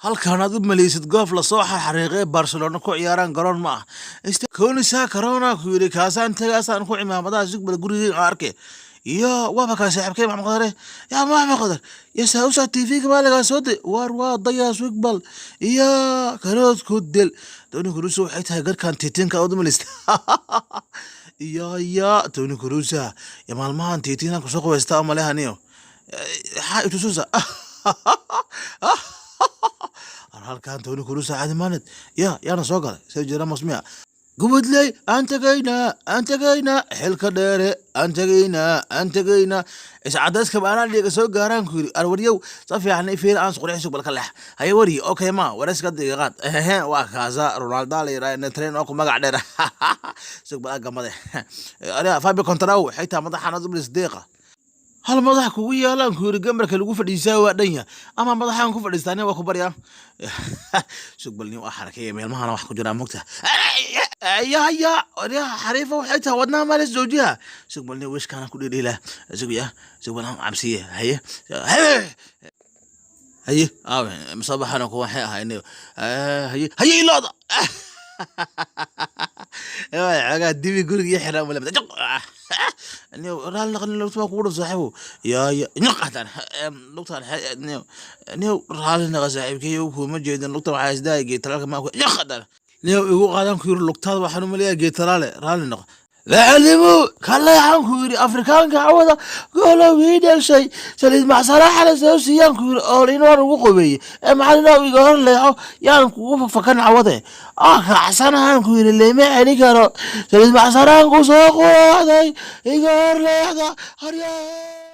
halkan aad u maleysid goof la soo xariiqay Barcelona ku ciyaaraan garoon ma ah koonisa corona ku yiri kaasaan tagaasaan ku cimaamadaha sugbal guriga arkay iyo waaba ka saaxiibkay Maxamed Qadar ya Maxamed Qadar ya sausa TV ka laga soo de war waa daya sugbal iyo karood ku dil dooni kuruso waxay tahay garkan tiitinka aad u maleysid ya dooni kurusa ya maalmahan tiitinka ku soo qabaysta ama lehaniyo ha itususa halkan tooni kurusa caadi maanad yaana soo galay soo jira masmiya gubadley aan tagayna xilka dheere aan tagayna iscadayska baanaan dhiga soo gaaraan ku yiri arwariyow safiican fiir aan qurxiisu balka leex hay wari okay ma waraska diiqad waa kaasa Ronaldo la yiraahdo train oo ku magac dheer soo baa gamade ara Fabio Contrao xitaa madaxana dublis deeqa hal madax kugu yaalan ku yiri gamarka lagu fadhiisaa waa dhanya ama madaxan ku fadhiistaanay waa ku bariyaan suuqbalni waa xarakay meelmahan wax ku jira mugta ya xariifa waxay tahay wadnaha ma la joojiha suuqbalni wish kana ku dhidhiila suuqbalni cabsiye haye masabaxana ku waxay ahaynay haye ilooda aga dibi guriga xiraa wala نيو رال نقل لو تبغى كورة صاحبه يا نقطة نقطة نيو رال نقل صاحب كي يوكو مجد النقطة وعايز داي جيت رالك ما نقطة نيو يقول قادم كير نقطة وحنو مليا جيت رال نقل لا علمو كلا يحن كوري أفريقيان كعوضة قالوا ويدا شيء سليد مع صلاح على سوسيان كوري أولين وقوبي أما علينا ويقول لي يعني كوفا فكان عوضة حسن هان كوري اللي ما عليك سليد مع صلاح كوساقو هذا يقول لي هذا هريا